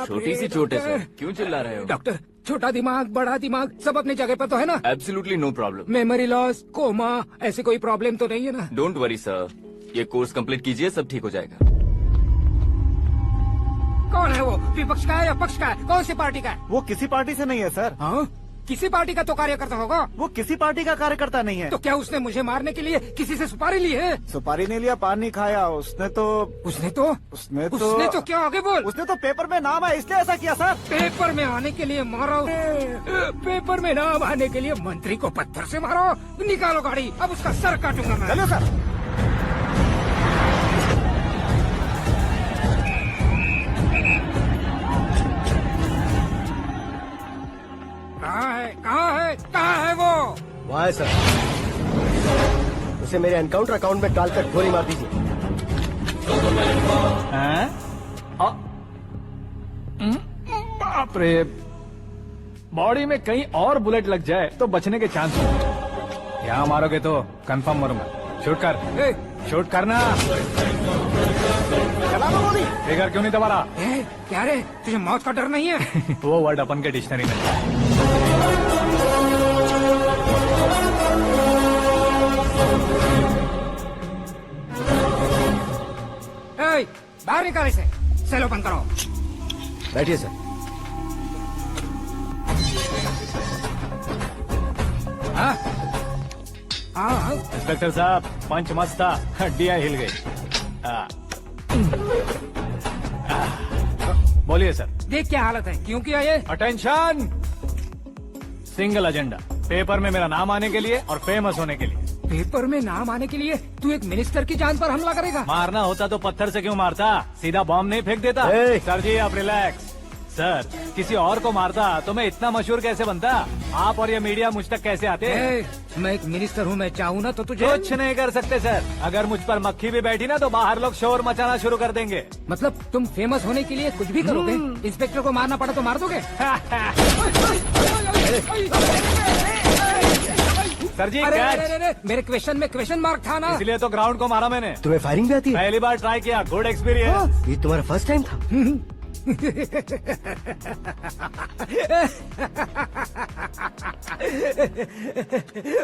छोटी सी चोट है सर, क्यों चिल्ला रहे हो? डॉक्टर, छोटा दिमाग बड़ा दिमाग सब अपनी जगह पर तो है ना? Absolutely no problem. Memory loss, coma, ऐसी कोई प्रॉब्लम तो नहीं है ना? डोंट वरी सर, ये कोर्स कंप्लीट कीजिए, सब ठीक हो जाएगा। कौन है वो? विपक्ष का है या पक्ष का है? कौन सी पार्टी का है? वो किसी पार्टी से नहीं है सर। हाँ? किसी पार्टी का तो कार्यकर्ता होगा। वो किसी पार्टी का कार्यकर्ता नहीं है। तो क्या उसने मुझे मारने के लिए किसी से सुपारी ली है? सुपारी नहीं लिया, पान नहीं खाया। उसने तो क्या आगे बोल? उसने तो पेपर में नाम है इसलिए ऐसा किया सर। पेपर में आने के लिए मारो? पेपर में नाम आने के लिए मंत्री को पत्थर से मारो? निकालो गाड़ी, अब उसका सर काटूंगा मैं। चलो सर। कहाँ है वो? वहाँ है सर। उसे मेरे एनकाउंटर अकाउंट में डालकर गोली मार दीजिए। बाप रे, बॉडी में कहीं और बुलेट लग जाए तो बचने के चांस हो। यहाँ मारोगे तो कंफर्म मरूंगा। शूट कर, शूट करना। चला दो गोली। फिगर क्यों नहीं दबा रहा? क्या रे, तुझे मौत का डर नहीं है? वो वर्ड अपन के डिक्शनरी में। बाहर निकाल इसे, सेल ओपन करो। बैठिए सर। इंस्पेक्टर साहब, पंच मस्त था, हड्डियां हिल गई। बोलिए सर। देख क्या हालत है, क्यों किया ये? अटेंशन, सिंगल एजेंडा, पेपर में मेरा नाम आने के लिए और फेमस होने के लिए। पेपर में नाम आने के लिए तू एक मिनिस्टर की जान पर हमला करेगा? मारना होता तो पत्थर से क्यों मारता, सीधा बॉम्ब नहीं फेंक देता। सर जी आप रिलैक्स। सर, किसी और को मारता तो मैं इतना मशहूर कैसे बनता? आप और ये मीडिया मुझ तक कैसे आते? मैं एक मिनिस्टर हूँ, मैं चाहूँ ना तो तुझे कुछ नहीं कर सकते सर। अगर मुझ पर मक्खी भी बैठी ना तो बाहर लोग शोर मचाना शुरू कर देंगे। मतलब तुम फेमस होने के लिए कुछ भी करोगे? इंस्पेक्टर को मारना पड़ा तो मार दोगे? सर जी अरे, मेरे क्वेश्चन में क्वेश्चन मार्क था ना, इसलिए तो ग्राउंड को मारा मैंने। तुम्हें फायरिंग भी आती है? पहली बार ट्राई किया, गुड एक्सपीरियंस। ये तुम्हारा फर्स्ट टाइम था?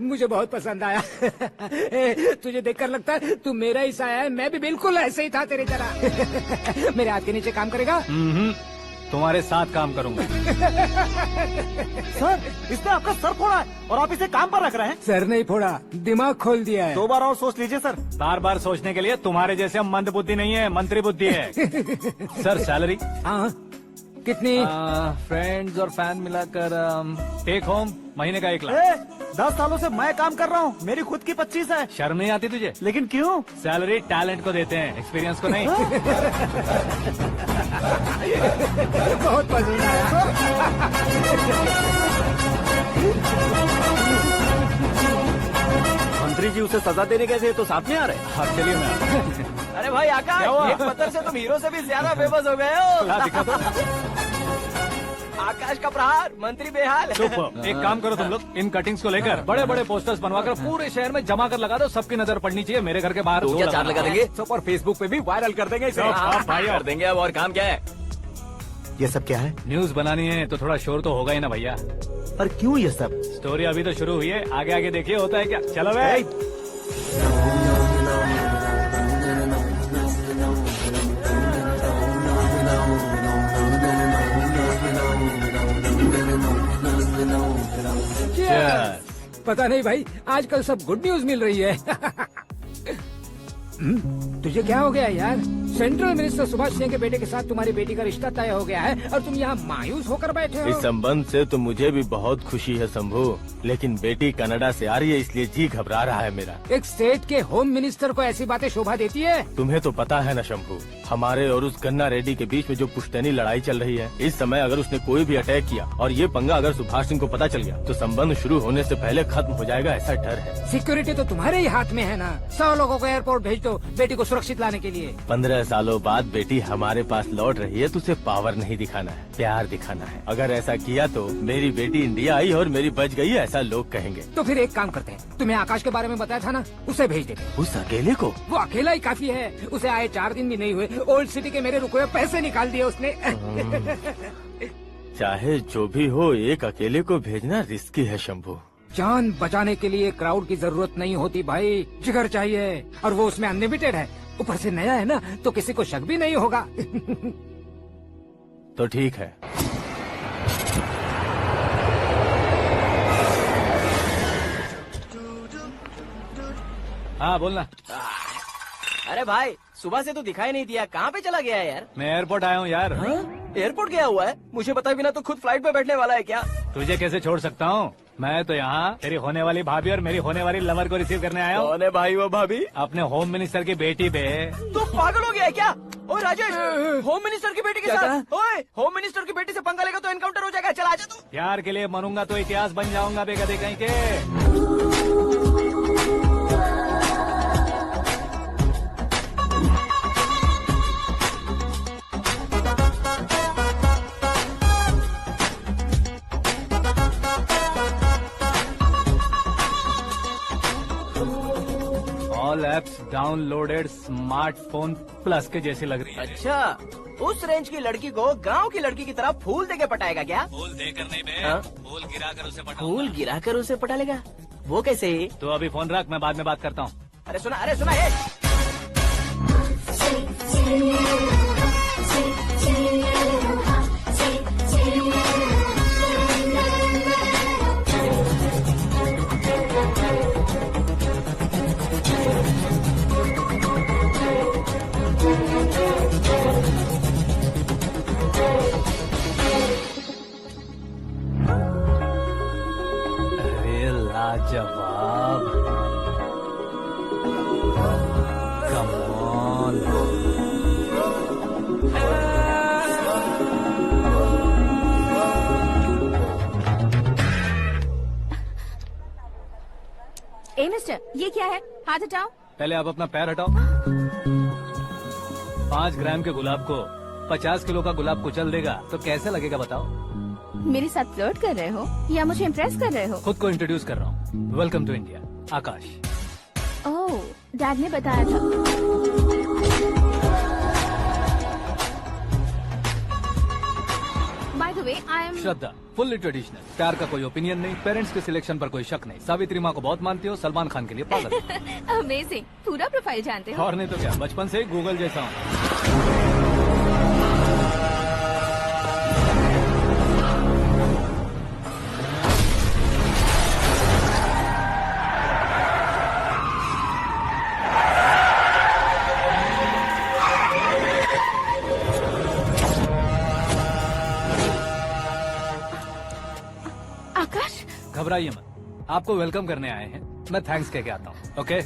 मुझे बहुत पसंद आया। तुझे देखकर लगता है तू मेरा ही साया है। मैं भी बिल्कुल ऐसे ही था तेरी तरह। मेरे हाथ के नीचे काम करेगा? तुम्हारे साथ काम करूंगा। सर, इसने आपका सर फोड़ा है और आप इसे काम पर रख रहे हैं? सर नहीं फोड़ा, दिमाग खोल दिया है। 2 बार और सोच लीजिए सर। बार बार सोचने के लिए तुम्हारे जैसे मंद बुद्धि नहीं है, मंत्री बुद्धि है। Sir salary? हाँ, कितनी? फ्रेंड्स और फैन मिलाकर टेक होम महीने का 1 लाख। 10 सालों से मैं काम कर रहा हूँ, मेरी खुद की 25 है। शर्म नहीं आती तुझे? लेकिन क्यों? सैलरी टैलेंट को देते हैं, एक्सपीरियंस को नहीं। बहुत पसंद आया। मंत्री जी उसे सजा देने कैसे तो साथ में आ रहे? हाँ चलिए मैं। अरे भाई आकाश, एक पत्थर से तुम हीरो से भी ज्यादा फेमस हो गए हो। दिखा तो। आकाश का प्रहार, मंत्री बेहाल। सुपर। एक काम करो तुम लोग, इन कटिंग्स को लेकर बड़े बड़े पोस्टर्स बनवाकर पूरे शहर में जमा कर लगा दो। सबकी नजर पड़नी चाहिए। मेरे घर के बाहर 2 या 4 लगा देंगे और फेसबुक पे भी वायरल कर देंगे इसे। भाई कर देंगे। अब और काम क्या है? ये सब क्या है? न्यूज बनानी है तो थोड़ा शोर तो होगा ही ना भैया। पर क्यों ये सब? स्टोरी अभी तो शुरू हुई है, आगे आगे देखिए होता है क्या। चलो भाई। पता नहीं भाई, आजकल सब गुड न्यूज मिल रही है। तुझे क्या हो गया यार? सेंट्रल मिनिस्टर सुभाष सिंह के बेटे के साथ तुम्हारी बेटी का रिश्ता तय हो गया है और तुम यहाँ मायूस होकर बैठे हो। इस संबंध से तो मुझे भी बहुत खुशी है शंभू, लेकिन बेटी कनाडा से आ रही है इसलिए जी घबरा रहा है मेरा। एक स्टेट के होम मिनिस्टर को ऐसी बातें शोभा देती है? तुम्हें तो पता है न शंभू, हमारे और उस गन्ना रेड्डी के बीच में जो पुश्तैनी लड़ाई चल रही है, इस समय अगर उसने कोई भी अटैक किया और ये पंगा अगर सुभाष सिंह को पता चल गया तो संबंध शुरू होने से पहले खत्म हो जाएगा, ऐसा डर है। सिक्योरिटी तो तुम्हारे ही हाथ में है ना। 100 लोगों को एयरपोर्ट भेज दो बेटी को सुरक्षित लाने के लिए। 15 सालों बाद बेटी हमारे पास लौट रही है तो उसे पावर नहीं दिखाना है, प्यार दिखाना है। अगर ऐसा किया तो मेरी बेटी इंडिया आई और मेरी बच गई, ऐसा लोग कहेंगे। तो फिर एक काम करते हैं, तुम्हें आकाश के बारे में बताया था ना, उसे भेज देते हैं। उस अकेले को? वो अकेला ही काफी है, उसे आए 4 दिन भी नहीं हुए, ओल्ड सिटी के मेरे रुके हुए पैसे निकाल दिए उसने। चाहे जो भी हो, एक अकेले को भेजना रिस्की है शंभू। जान बचाने के लिए क्राउड की जरूरत नहीं होती भाई, जिगर चाहिए, और वो उसमें अनलिमिटेड है। ऊपर से नया है ना, तो किसी को शक भी नहीं होगा। तो ठीक है। हाँ बोलना। अरे भाई, सुबह से तो दिखाई नहीं दिया, कहाँ पे चला गया है यार? मैं एयरपोर्ट आया हूँ यार। एयरपोर्ट गया हुआ है? मुझे बताए बिना तो खुद फ्लाइट पे बैठने वाला है क्या? तुझे कैसे छोड़ सकता हूँ? मैं तो यहाँ तेरी होने वाली भाभी और मेरी होने वाली लवर को रिसीव करने आया हूँ। कौन है भाई वो भाभी? अपने होम मिनिस्टर की बेटी पे। तो पागल हो गया है क्या? ओए राजेश, होम मिनिस्टर की बेटी के क्या साथ? ओए, होम मिनिस्टर की बेटी से पंगा लेगा तो एनकाउंटर हो जाएगा। चल आजा तू। प्यार के लिए मरूंगा तो इतिहास बन जाऊंगा बेगदे कहीं के। All apps downloaded smartphone plus के जैसी लग रही है। अच्छा, उस रेंज की लड़की को गांव की लड़की की तरह फूल देके पटाएगा क्या? फूल देकर नहीं बे, हाँ? फूल गिरा कर उसे पटा। फूल गिरा कर उसे पटा लेगा? वो कैसे? तो अभी फोन रख, मैं बाद में बात करता हूँ। अरे सुना ये। अरे लाजवाब, कम ऑन। ए मिस्टर, ये क्या है? हाथ हटाओ। पहले आप अपना पैर हटाओ। 5 ग्राम के गुलाब को 50 किलो का गुलाब कुचल देगा तो कैसे लगेगा बताओ? मेरे साथ फ्लर्ट कर रहे हो या मुझे इम्प्रेस कर रहे हो? खुद को इंट्रोड्यूस कर रहा हूँ। Welcome to India, Akash. Oh, dad ने बताया था। By the way, I am Shraddha, fully traditional. प्यार का कोई ओपिनियन नहीं, पेरेंट्स के सिलेक्शन पर कोई शक नहीं। सावित्री माँ को बहुत मानती हो, सलमान खान के लिए पागल। अमेजिंग, पूरा प्रोफाइल जानते हो। और नहीं तो क्या, बचपन से ही गूगल जैसा हूँ। आकाश, घबराइए मत, आपको वेलकम करने आए हैं। मैं थैंक्स कह के आता हूँ। ओके?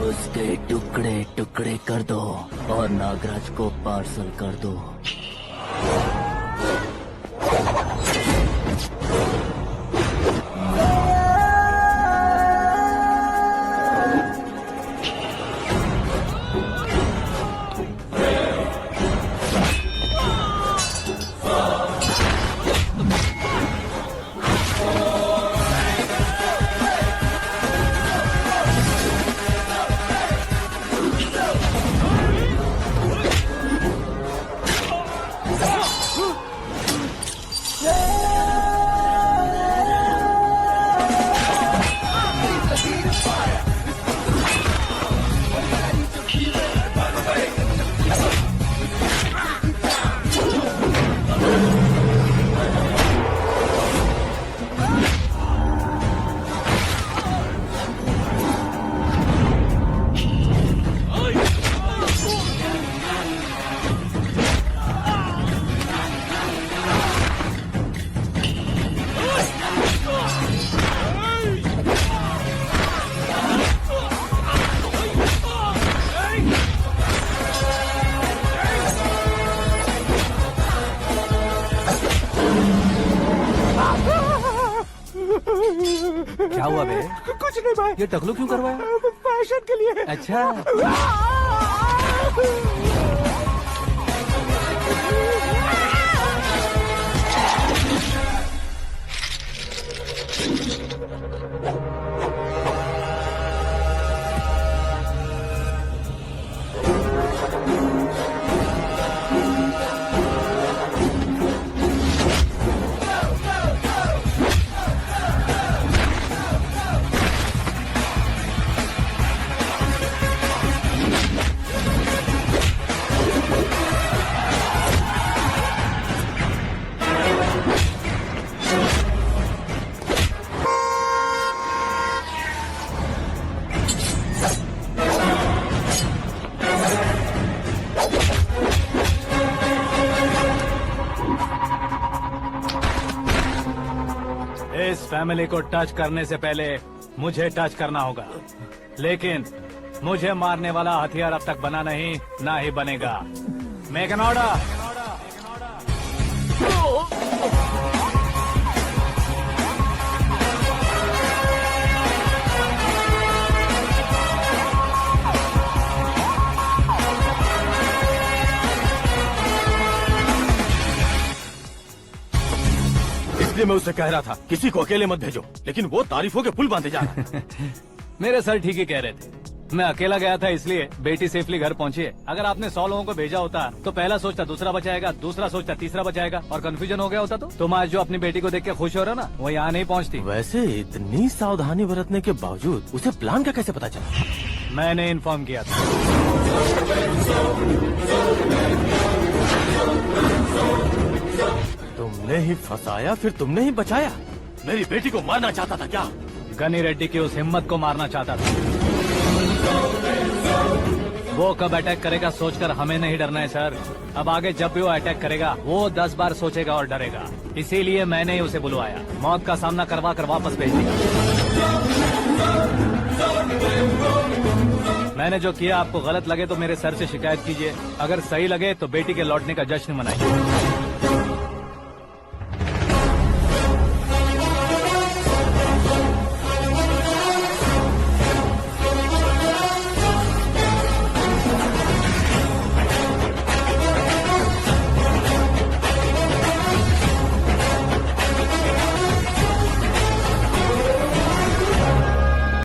उसके टुकड़े टुकड़े कर दो और नागराज को पार्सल कर दो। क्या हुआ बे? कुछ नहीं भाई, ये टकलू क्यों करवाया? फैशन के लिए। अच्छा, इस फैमिली को टच करने से पहले मुझे टच करना होगा, लेकिन मुझे मारने वाला हथियार अब तक बना नहीं, ना ही बनेगा। Make an order. इसलिए मैं उससे कह रहा था किसी को अकेले मत भेजो, लेकिन वो तारीफों के पुल बांधे जा रहा है। मेरे सर ठीक ही कह रहे थे। मैं अकेला गया था इसलिए बेटी सेफली घर पहुंची है। अगर आपने 100 लोगों को भेजा होता तो पहला सोचता दूसरा बचाएगा, दूसरा सोचता तीसरा बचाएगा, और कंफ्यूजन हो गया होता तो तुम आज जो अपनी बेटी को देख के खुश हो रहे हो ना, वो यहाँ नहीं पहुँचती। वैसे इतनी सावधानी बरतने के बावजूद उसे प्लान का कैसे पता चला? मैंने इन्फॉर्म किया था। तुमने ही फंसाया, फिर तुमने ही बचाया। मेरी बेटी को मारना चाहता था क्या? गनी रेड्डी की उस हिम्मत को मारना चाहता था। वो कब अटैक करेगा सोचकर हमें नहीं डरना है सर। अब आगे जब भी वो अटैक करेगा वो 10 बार सोचेगा और डरेगा। इसीलिए मैंने ही उसे बुलवाया, मौत का सामना करवा कर वापस भेज दिया। मैंने जो किया आपको गलत लगे तो मेरे सर से शिकायत कीजिए, अगर सही लगे तो बेटी के लौटने का जश्न मनाइए।